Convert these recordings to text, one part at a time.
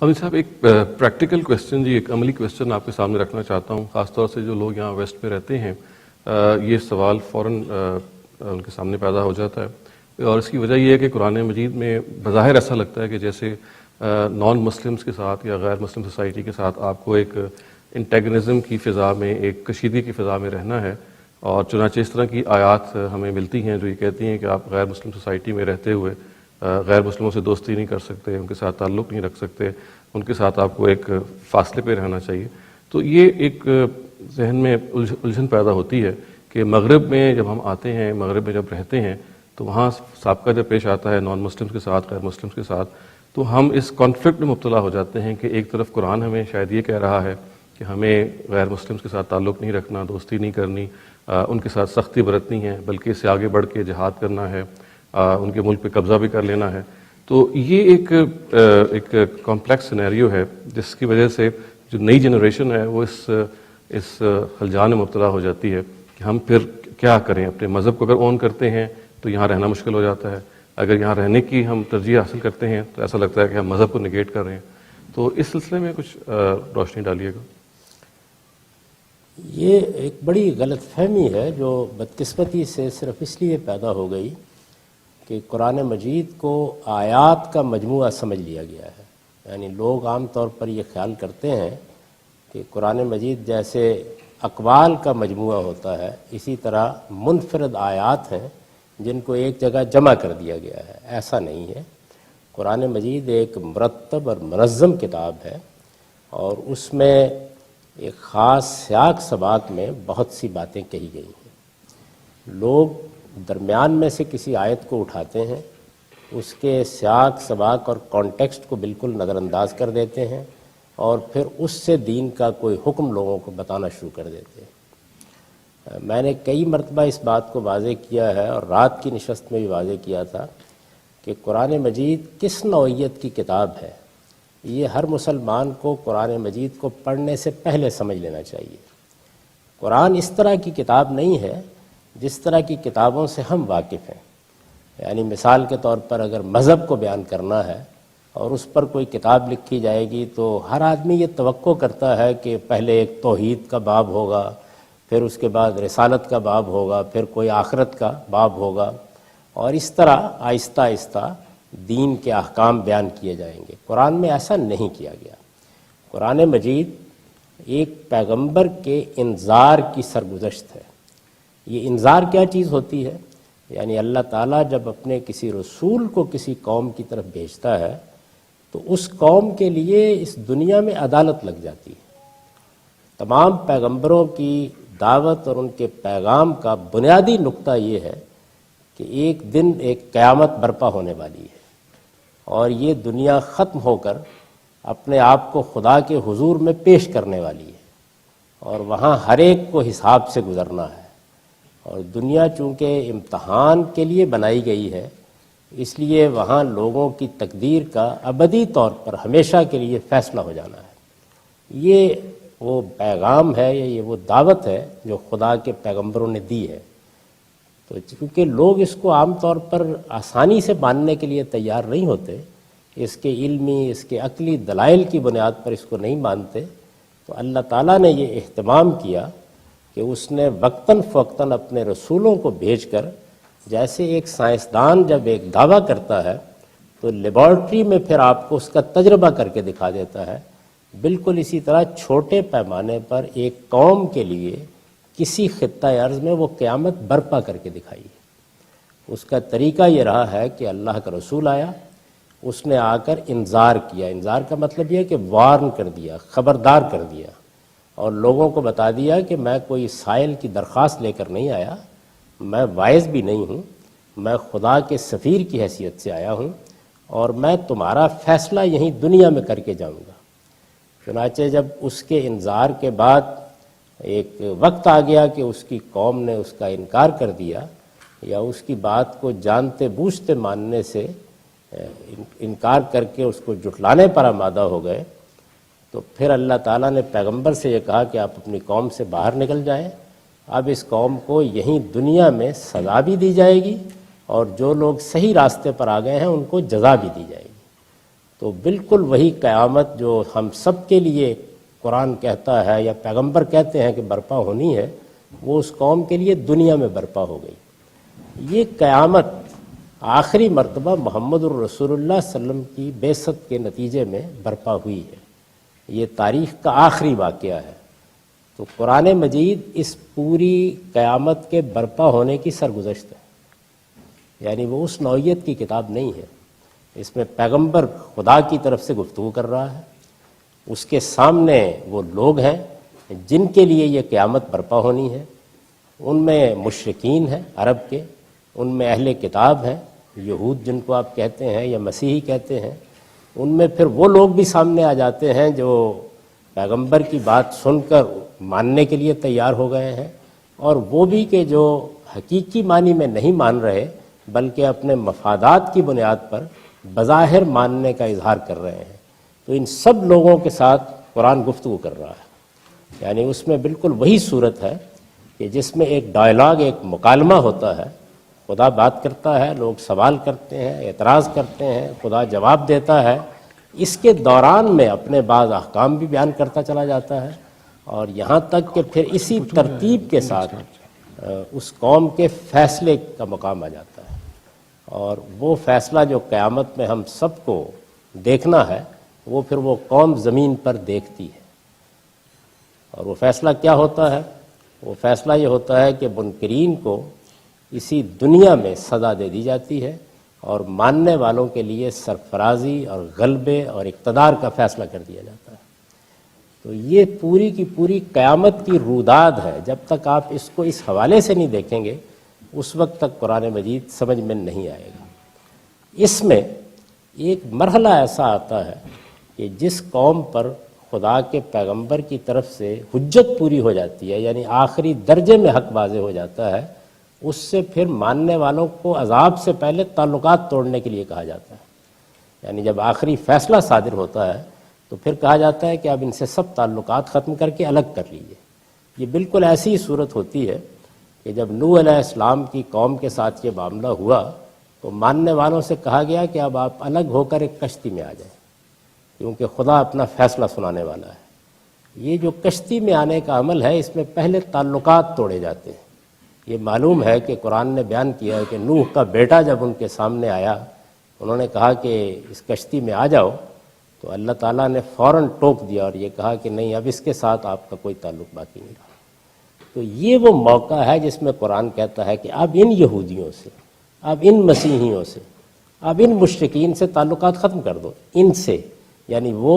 حمید صاحب، ایک practical question جی، ایک عملی کویسچن آپ کے سامنے رکھنا چاہتا ہوں، خاص طور سے جو لوگ یہاں ویسٹ میں رہتے ہیں، یہ سوال فوراً ان کے سامنے پیدا ہو جاتا ہے، اور اس کی وجہ یہ ہے کہ قرآن مجید میں بظاہر ایسا لگتا ہے کہ جیسے نان مسلمس کے ساتھ یا غیر مسلم سوسائٹی کے ساتھ آپ کو ایک انٹیگنزم کی فضا میں، ایک کشیدگی کی فضا میں رہنا ہے، اور چنانچہ اس طرح کی آیات ہمیں ملتی ہیں جو یہ کہتی ہیں کہ آپ غیر مسلم سوسائٹی میں رہتے ہوئے غیر مسلموں سے دوستی نہیں کر سکتے، ان کے ساتھ تعلق نہیں رکھ سکتے، ان کے ساتھ آپ کو ایک فاصلے پہ رہنا چاہیے۔ تو یہ ایک ذہن میں الجھن پیدا ہوتی ہے کہ مغرب میں جب ہم آتے ہیں، مغرب میں جب رہتے ہیں، تو وہاں سابقہ جب پیش آتا ہے نان مسلمس کے ساتھ، غیر مسلمس کے ساتھ، تو ہم اس کانفلکٹ میں مبتلا ہو جاتے ہیں کہ ایک طرف قرآن ہمیں شاید یہ کہہ رہا ہے کہ ہمیں غیر مسلمس کے ساتھ تعلق نہیں رکھنا، دوستی نہیں کرنی، ان کے ساتھ سختی برتنی ہے، بلکہ اس سے آگے بڑھ کے جہاد کرنا ہے، ان کے ملک پہ قبضہ بھی کر لینا ہے۔ تو یہ ایک کمپلیکس سینیریو ہے جس کی وجہ سے جو نئی جنریشن ہے وہ اس ہلجان میں مبتلا ہو جاتی ہے کہ ہم پھر کیا کریں۔ اپنے مذہب کو اگر اون کرتے ہیں تو یہاں رہنا مشکل ہو جاتا ہے، اگر یہاں رہنے کی ہم ترجیح حاصل کرتے ہیں تو ایسا لگتا ہے کہ ہم مذہب کو نگیٹ کر رہے ہیں۔ تو اس سلسلے میں کچھ روشنی ڈالیے گا۔ یہ ایک بڑی غلط فہمی ہے جو بدقسمتی سے صرف اس لیے پیدا ہو گئی کہ قرآن مجید کو آیات کا مجموعہ سمجھ لیا گیا ہے۔ یعنی لوگ عام طور پر یہ خیال کرتے ہیں کہ قرآن مجید جیسے اقوال کا مجموعہ ہوتا ہے، اسی طرح منفرد آیات ہیں جن کو ایک جگہ جمع کر دیا گیا ہے۔ ایسا نہیں ہے۔ قرآن مجید ایک مرتب اور منظم کتاب ہے، اور اس میں ایک خاص سیاق سباق میں بہت سی باتیں کہی گئی ہیں۔ لوگ درمیان میں سے کسی آیت کو اٹھاتے ہیں، اس کے سیاق سباق اور کانٹیکسٹ کو بالکل نظر انداز کر دیتے ہیں، اور پھر اس سے دین کا کوئی حکم لوگوں کو بتانا شروع کر دیتے ہیں۔ میں نے کئی مرتبہ اس بات کو واضح کیا ہے، اور رات کی نشست میں بھی واضح کیا تھا کہ قرآن مجید کس نوعیت کی کتاب ہے، یہ ہر مسلمان کو قرآن مجید کو پڑھنے سے پہلے سمجھ لینا چاہیے۔ قرآن اس طرح کی کتاب نہیں ہے جس طرح کی کتابوں سے ہم واقف ہیں۔ یعنی مثال کے طور پر اگر مذہب کو بیان کرنا ہے اور اس پر کوئی کتاب لکھی جائے گی تو ہر آدمی یہ توقع کرتا ہے کہ پہلے ایک توحید کا باب ہوگا، پھر اس کے بعد رسالت کا باب ہوگا، پھر کوئی آخرت کا باب ہوگا، اور اس طرح آہستہ آہستہ دین کے احکام بیان کیے جائیں گے۔ قرآن میں ایسا نہیں کیا گیا۔ قرآن مجید ایک پیغمبر کے انذار کی سرگزشت ہے۔ یہ انذار کیا چیز ہوتی ہے؟ یعنی اللہ تعالیٰ جب اپنے کسی رسول کو کسی قوم کی طرف بھیجتا ہے تو اس قوم کے لیے اس دنیا میں عدالت لگ جاتی ہے۔ تمام پیغمبروں کی دعوت اور ان کے پیغام کا بنیادی نقطہ یہ ہے کہ ایک دن ایک قیامت برپا ہونے والی ہے، اور یہ دنیا ختم ہو کر اپنے آپ کو خدا کے حضور میں پیش کرنے والی ہے، اور وہاں ہر ایک کو حساب سے گزرنا ہے۔ اور دنیا چونکہ امتحان کے لیے بنائی گئی ہے، اس لیے وہاں لوگوں کی تقدیر کا ابدی طور پر ہمیشہ کے لیے فیصلہ ہو جانا ہے۔ یہ وہ پیغام ہے، یہ وہ دعوت ہے جو خدا کے پیغمبروں نے دی ہے۔ تو چونکہ لوگ اس کو عام طور پر آسانی سے ماننے کے لیے تیار نہیں ہوتے، اس کے علمی، اس کے عقلی دلائل کی بنیاد پر اس کو نہیں مانتے، تو اللہ تعالیٰ نے یہ اہتمام کیا کہ اس نے وقتاً فوقتاً اپنے رسولوں کو بھیج کر، جیسے ایک سائنسدان جب ایک دعویٰ کرتا ہے تو لیبارٹری میں پھر آپ کو اس کا تجربہ کر کے دکھا دیتا ہے، بالکل اسی طرح چھوٹے پیمانے پر ایک قوم کے لیے کسی خطہ ارض میں وہ قیامت برپا کر کے دکھائی۔ اس کا طریقہ یہ رہا ہے کہ اللہ کا رسول آیا، اس نے آ کر انذار کیا۔ انذار کا مطلب یہ کہ وارن کر دیا، خبردار کر دیا، اور لوگوں کو بتا دیا کہ میں کوئی سائل کی درخواست لے کر نہیں آیا، میں واعظ بھی نہیں ہوں، میں خدا کے سفیر کی حیثیت سے آیا ہوں، اور میں تمہارا فیصلہ یہیں دنیا میں کر کے جاؤں گا۔ چنانچہ جب اس کے انذار کے بعد ایک وقت آ گیا کہ اس کی قوم نے اس کا انکار کر دیا، یا اس کی بات کو جانتے بوجھتے ماننے سے انکار کر کے اس کو جھٹلانے پر آمادہ ہو گئے، تو پھر اللہ تعالیٰ نے پیغمبر سے یہ کہا کہ آپ اپنی قوم سے باہر نکل جائیں۔ اب اس قوم کو یہیں دنیا میں سزا بھی دی جائے گی، اور جو لوگ صحیح راستے پر آ گئے ہیں ان کو جزا بھی دی جائے گی۔ تو بالکل وہی قیامت جو ہم سب کے لیے قرآن کہتا ہے یا پیغمبر کہتے ہیں کہ برپا ہونی ہے، وہ اس قوم کے لیے دنیا میں برپا ہو گئی۔ یہ قیامت آخری مرتبہ محمد الرسول اللہ صلی اللہ علیہ وسلم کی بعثت کے نتیجے میں برپا ہوئی ہے۔ یہ تاریخ کا آخری واقعہ ہے۔ تو قرآن مجید اس پوری قیامت کے برپا ہونے کی سرگزشت ہے، یعنی وہ اس نوعیت کی کتاب نہیں ہے۔ اس میں پیغمبر خدا کی طرف سے گفتگو کر رہا ہے، اس کے سامنے وہ لوگ ہیں جن کے لیے یہ قیامت برپا ہونی ہے۔ ان میں مشرکین ہیں عرب کے، ان میں اہل کتاب ہیں، یہود جن کو آپ کہتے ہیں یا مسیحی کہتے ہیں، ان میں پھر وہ لوگ بھی سامنے آ جاتے ہیں جو پیغمبر کی بات سن کر ماننے کے لیے تیار ہو گئے ہیں، اور وہ بھی کہ جو حقیقی معنی میں نہیں مان رہے بلکہ اپنے مفادات کی بنیاد پر بظاہر ماننے کا اظہار کر رہے ہیں۔ تو ان سب لوگوں کے ساتھ قرآن گفتگو کر رہا ہے، یعنی اس میں بالکل وہی صورت ہے کہ جس میں ایک ڈائلاگ، ایک مکالمہ ہوتا ہے، خدا بات کرتا ہے، لوگ سوال کرتے ہیں، اعتراض کرتے ہیں، خدا جواب دیتا ہے، اس کے دوران میں اپنے بعض احکام بھی بیان کرتا چلا جاتا ہے، اور یہاں تک کہ پھر اسی ترتیب کے ساتھ اس قوم کے فیصلے کا مقام آ جاتا ہے، اور وہ فیصلہ جو قیامت میں ہم سب کو دیکھنا ہے وہ پھر وہ قوم زمین پر دیکھتی ہے۔ اور وہ فیصلہ کیا ہوتا ہے؟ وہ فیصلہ یہ ہوتا ہے کہ منکرین کو اسی دنیا میں سزا دے دی جاتی ہے، اور ماننے والوں کے لیے سرفرازی اور غلبے اور اقتدار کا فیصلہ کر دیا جاتا ہے۔ تو یہ پوری کی پوری قیامت کی روداد ہے۔ جب تک آپ اس کو اس حوالے سے نہیں دیکھیں گے اس وقت تک قرآن مجید سمجھ میں نہیں آئے گا۔ اس میں ایک مرحلہ ایسا آتا ہے کہ جس قوم پر خدا کے پیغمبر کی طرف سے حجت پوری ہو جاتی ہے، یعنی آخری درجے میں حق واضح ہو جاتا ہے، اس سے پھر ماننے والوں کو عذاب سے پہلے تعلقات توڑنے کے لیے کہا جاتا ہے۔ یعنی جب آخری فیصلہ صادر ہوتا ہے تو پھر کہا جاتا ہے کہ اب ان سے سب تعلقات ختم کر کے الگ کر لیجئے۔ یہ بالکل ایسی ہی صورت ہوتی ہے کہ جب نوح علیہ السلام کی قوم کے ساتھ یہ معاملہ ہوا تو ماننے والوں سے کہا گیا کہ اب آپ الگ ہو کر ایک کشتی میں آ جائیں، کیونکہ خدا اپنا فیصلہ سنانے والا ہے۔ یہ جو کشتی میں آنے کا عمل ہے اس میں پہلے تعلقات توڑے جاتے ہیں۔ یہ معلوم ہے کہ قرآن نے بیان کیا ہے کہ نوح کا بیٹا جب ان کے سامنے آیا، انہوں نے کہا کہ اس کشتی میں آ جاؤ، تو اللہ تعالیٰ نے فوراً ٹوک دیا اور یہ کہا کہ نہیں، اب اس کے ساتھ آپ کا کوئی تعلق باقی نہیں رہا۔ تو یہ وہ موقع ہے جس میں قرآن کہتا ہے کہ اب ان یہودیوں سے، اب ان مسیحیوں سے، اب ان مشرکین سے تعلقات ختم کر دو، ان سے، یعنی وہ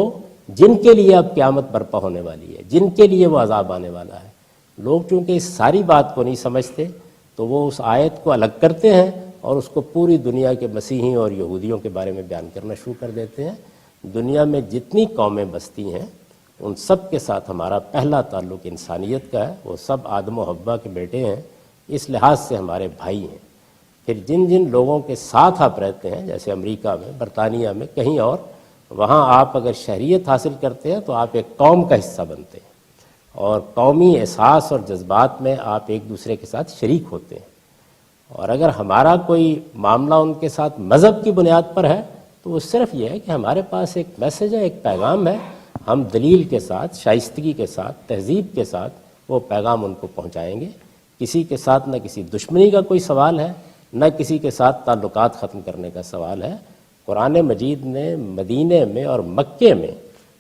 جن کے لیے اب قیامت برپا ہونے والی ہے، جن کے لیے وہ عذاب آنے والا ہے۔ لوگ چونکہ اس ساری بات کو نہیں سمجھتے تو وہ اس آیت کو الگ کرتے ہیں اور اس کو پوری دنیا کے مسیحیوں اور یہودیوں کے بارے میں بیان کرنا شروع کر دیتے ہیں۔ دنیا میں جتنی قومیں بستی ہیں ان سب کے ساتھ ہمارا پہلا تعلق انسانیت کا ہے، وہ سب آدم و حوا کے بیٹے ہیں، اس لحاظ سے ہمارے بھائی ہیں۔ پھر جن جن لوگوں کے ساتھ آپ رہتے ہیں، جیسے امریکہ میں، برطانیہ میں، کہیں اور، وہاں آپ اگر شہریت حاصل کرتے ہیں تو آپ ایک قوم کا حصہ بنتے ہیں، اور قومی احساس اور جذبات میں آپ ایک دوسرے کے ساتھ شریک ہوتے ہیں۔ اور اگر ہمارا کوئی معاملہ ان کے ساتھ مذہب کی بنیاد پر ہے تو وہ صرف یہ ہے کہ ہمارے پاس ایک میسج ہے، ایک پیغام ہے، ہم دلیل کے ساتھ، شائستگی کے ساتھ، تہذیب کے ساتھ وہ پیغام ان کو پہنچائیں گے۔ کسی کے ساتھ نہ کسی دشمنی کا کوئی سوال ہے، نہ کسی کے ساتھ تعلقات ختم کرنے کا سوال ہے۔ قرآن مجید نے مدینے میں اور مکے میں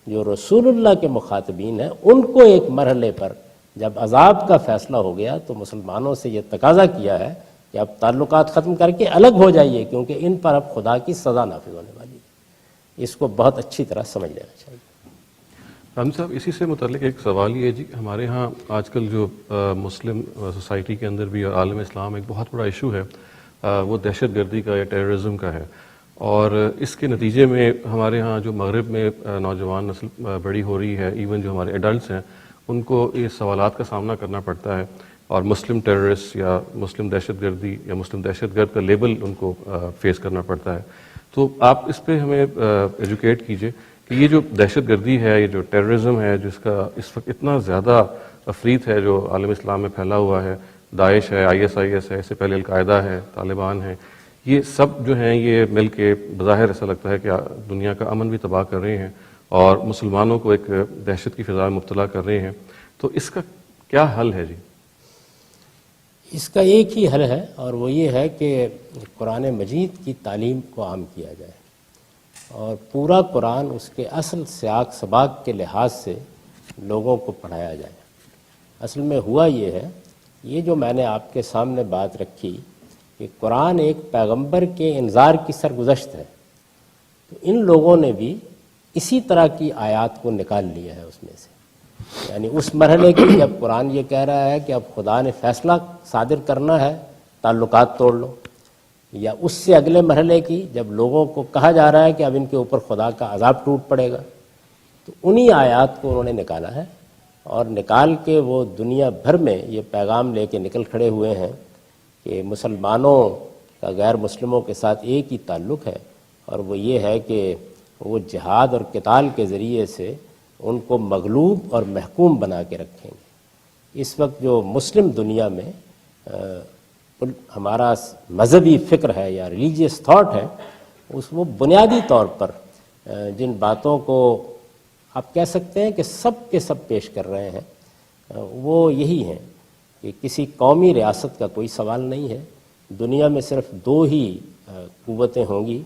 جو رسول اللہ کے مخاطبین ہیں ان کو ایک مرحلے پر جب عذاب کا فیصلہ ہو گیا تو مسلمانوں سے یہ تقاضا کیا ہے کہ اب تعلقات ختم کر کے الگ ہو جائیے، کیونکہ ان پر اب خدا کی سزا نافذ ہونے والی ہے۔ اس کو بہت اچھی طرح سمجھ لینا چاہیے۔ رام صاحب، اسی سے متعلق ایک سوال یہ ہے جی، ہمارے ہاں آج کل جو مسلم سوسائٹی کے اندر بھی اور عالم اسلام ایک بہت بڑا ایشو ہے، وہ دہشت گردی کا یا ٹیررزم کا ہے، اور اس کے نتیجے میں ہمارے ہاں جو مغرب میں نوجوان نسل بڑی ہو رہی ہے، ایون جو ہمارے ایڈلٹس ہیں، ان کو یہ سوالات کا سامنا کرنا پڑتا ہے، اور مسلم ٹیررسٹ یا مسلم دہشت گردی یا مسلم دہشت گرد کا لیبل ان کو فیس کرنا پڑتا ہے۔ تو آپ اس پہ ہمیں ایجوکیٹ کیجئے کہ یہ جو دہشت گردی ہے، یہ جو ٹیررزم ہے، جس کا اس وقت اتنا زیادہ افریط ہے جو عالم اسلام میں پھیلا ہوا ہے، داعش ہے، ISIS ہے، اس سے پہلے القاعدہ ہے، طالبان ہے، یہ سب جو ہیں یہ مل کے بظاہر ایسا لگتا ہے کہ دنیا کا امن بھی تباہ کر رہے ہیں اور مسلمانوں کو ایک دہشت کی فضا میں مبتلا کر رہے ہیں. تو اس کا کیا حل ہے جی؟ اس کا ایک ہی حل ہے، اور وہ یہ ہے کہ قرآن مجید کی تعلیم کو عام کیا جائے اور پورا قرآن اس کے اصل سیاق سباق کے لحاظ سے لوگوں کو پڑھایا جائے. اصل میں ہوا یہ ہے، یہ جو میں نے آپ کے سامنے بات رکھی کہ قرآن ایک پیغمبر کے انذار کی سرگزشت ہے، تو ان لوگوں نے بھی اسی طرح کی آیات کو نکال لیا ہے اس میں سے. یعنی اس مرحلے کی جب قرآن یہ کہہ رہا ہے کہ اب خدا نے فیصلہ صادر کرنا ہے، تعلقات توڑ لو، یا اس سے اگلے مرحلے کی جب لوگوں کو کہا جا رہا ہے کہ اب ان کے اوپر خدا کا عذاب ٹوٹ پڑے گا، تو انہی آیات کو انہوں نے نکالا ہے اور نکال کے وہ دنیا بھر میں یہ پیغام لے کے نکل کھڑے ہوئے ہیں کہ مسلمانوں کا غیر مسلموں کے ساتھ ایک ہی تعلق ہے، اور وہ یہ ہے کہ وہ جہاد اور قتال کے ذریعے سے ان کو مغلوب اور محکوم بنا کے رکھیں گے. اس وقت جو مسلم دنیا میں ہمارا مذہبی فکر ہے یا ریلیجیس تھاٹ ہے، وہ بنیادی طور پر جن باتوں کو آپ کہہ سکتے ہیں کہ سب کے سب پیش کر رہے ہیں، وہ یہی ہیں کہ کسی قومی ریاست کا کوئی سوال نہیں ہے. دنیا میں صرف دو ہی قوتیں ہوں گی،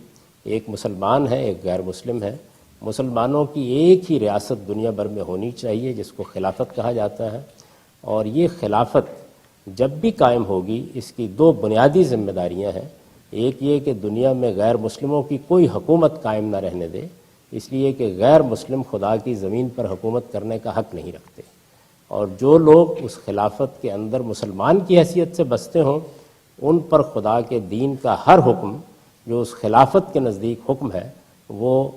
ایک مسلمان ہے، ایک غیر مسلم ہے. مسلمانوں کی ایک ہی ریاست دنیا بھر میں ہونی چاہیے جس کو خلافت کہا جاتا ہے، اور یہ خلافت جب بھی قائم ہوگی اس کی دو بنیادی ذمہ داریاں ہیں. ایک یہ کہ دنیا میں غیر مسلموں کی کوئی حکومت قائم نہ رہنے دے، اس لیے کہ غیر مسلم خدا کی زمین پر حکومت کرنے کا حق نہیں رکھتے، اور جو لوگ اس خلافت کے اندر مسلمان کی حیثیت سے بستے ہوں ان پر خدا کے دین کا ہر حکم جو اس خلافت کے نزدیک حکم ہے وہ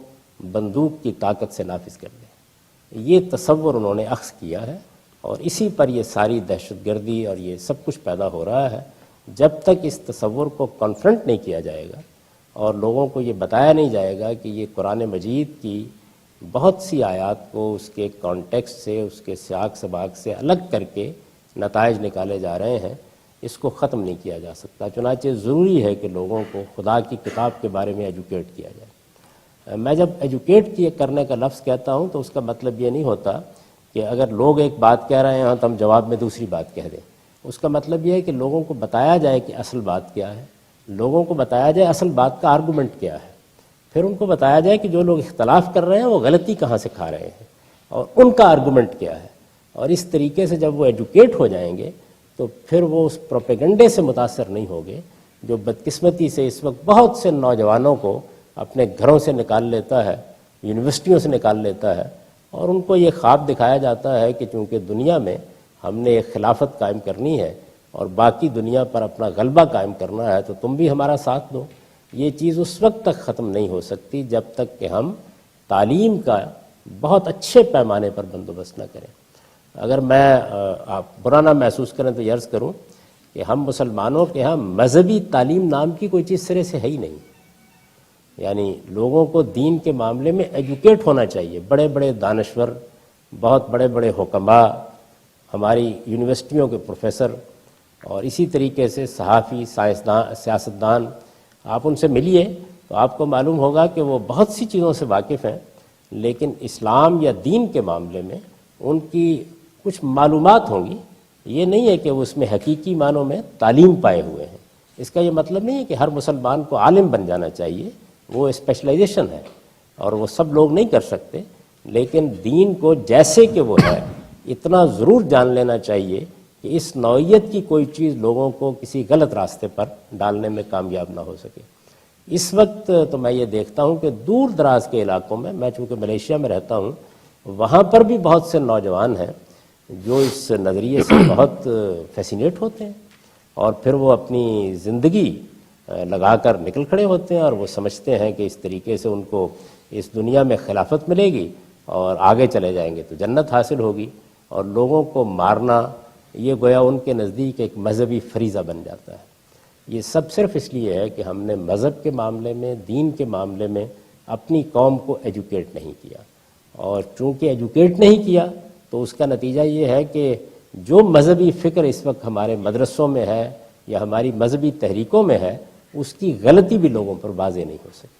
بندوق کی طاقت سے نافذ کر دیں. یہ تصور انہوں نے اخذ کیا ہے اور اسی پر یہ ساری دہشت گردی اور یہ سب کچھ پیدا ہو رہا ہے. جب تک اس تصور کو کنفرنٹ نہیں کیا جائے گا اور لوگوں کو یہ بتایا نہیں جائے گا کہ یہ قرآن مجید کی بہت سی آیات کو اس کے کانٹیکسٹ سے، اس کے سیاق سباق سے الگ کر کے نتائج نکالے جا رہے ہیں، اس کو ختم نہیں کیا جا سکتا. چنانچہ ضروری ہے کہ لوگوں کو خدا کی کتاب کے بارے میں ایجوکیٹ کیا جائے. میں جب ایجوکیٹ کرنے کا لفظ کہتا ہوں تو اس کا مطلب یہ نہیں ہوتا کہ اگر لوگ ایک بات کہہ رہے ہیں تو ہم جواب میں دوسری بات کہہ دیں. اس کا مطلب یہ ہے کہ لوگوں کو بتایا جائے کہ اصل بات کیا ہے، لوگوں کو بتایا جائے اصل بات کا آرگومنٹ کیا ہے، پھر ان کو بتایا جائے کہ جو لوگ اختلاف کر رہے ہیں وہ غلطی کہاں سے کھا رہے ہیں اور ان کا آرگومنٹ کیا ہے. اور اس طریقے سے جب وہ ایجوکیٹ ہو جائیں گے تو پھر وہ اس پروپیگنڈے سے متاثر نہیں ہوگے جو بدقسمتی سے اس وقت بہت سے نوجوانوں کو اپنے گھروں سے نکال لیتا ہے، یونیورسٹیوں سے نکال لیتا ہے، اور ان کو یہ خواب دکھایا جاتا ہے کہ چونکہ دنیا میں ہم نے ایک خلافت قائم کرنی ہے اور باقی دنیا پر اپنا غلبہ قائم کرنا ہے تو تم بھی ہمارا ساتھ دو. یہ چیز اس وقت تک ختم نہیں ہو سکتی جب تک کہ ہم تعلیم کا بہت اچھے پیمانے پر بندوبست نہ کریں. اگر میں آپ برا نہ محسوس کریں تو یہ عرض کروں کہ ہم مسلمانوں کے ہاں مذہبی تعلیم نام کی کوئی چیز سرے سے ہے ہی نہیں. یعنی لوگوں کو دین کے معاملے میں ایجوکیٹ ہونا چاہیے. بڑے بڑے دانشور، بہت بڑے بڑے حکماء، ہماری یونیورسٹیوں کے پروفیسر اور اسی طریقے سے صحافی، سائنسدان، سیاستدان، آپ ان سے ملیے تو آپ کو معلوم ہوگا کہ وہ بہت سی چیزوں سے واقف ہیں، لیکن اسلام یا دین کے معاملے میں ان کی کچھ معلومات ہوں گی. یہ نہیں ہے کہ وہ اس میں حقیقی معنوں میں تعلیم پائے ہوئے ہیں. اس کا یہ مطلب نہیں ہے کہ ہر مسلمان کو عالم بن جانا چاہیے، وہ اسپیشلائزیشن ہے اور وہ سب لوگ نہیں کر سکتے، لیکن دین کو جیسے کہ وہ ہے اتنا ضرور جان لینا چاہیے کہ اس نوعیت کی کوئی چیز لوگوں کو کسی غلط راستے پر ڈالنے میں کامیاب نہ ہو سکے. اس وقت تو میں یہ دیکھتا ہوں کہ دور دراز کے علاقوں میں چونکہ ملیشیا میں رہتا ہوں، وہاں پر بھی بہت سے نوجوان ہیں جو اس نظریے سے بہت فیسینیٹ ہوتے ہیں اور پھر وہ اپنی زندگی لگا کر نکل کھڑے ہوتے ہیں اور وہ سمجھتے ہیں کہ اس طریقے سے ان کو اس دنیا میں خلافت ملے گی اور آگے چلے جائیں گے تو جنت حاصل ہوگی. اور لوگوں کو مارنا یہ گویا ان کے نزدیک ایک مذہبی فریضہ بن جاتا ہے. یہ سب صرف اس لیے ہے کہ ہم نے مذہب کے معاملے میں، دین کے معاملے میں اپنی قوم کو ایجوکیٹ نہیں کیا، اور چونکہ ایجوکیٹ نہیں کیا تو اس کا نتیجہ یہ ہے کہ جو مذہبی فکر اس وقت ہمارے مدرسوں میں ہے یا ہماری مذہبی تحریکوں میں ہے اس کی غلطی بھی لوگوں پر واضح نہیں ہو سکتی.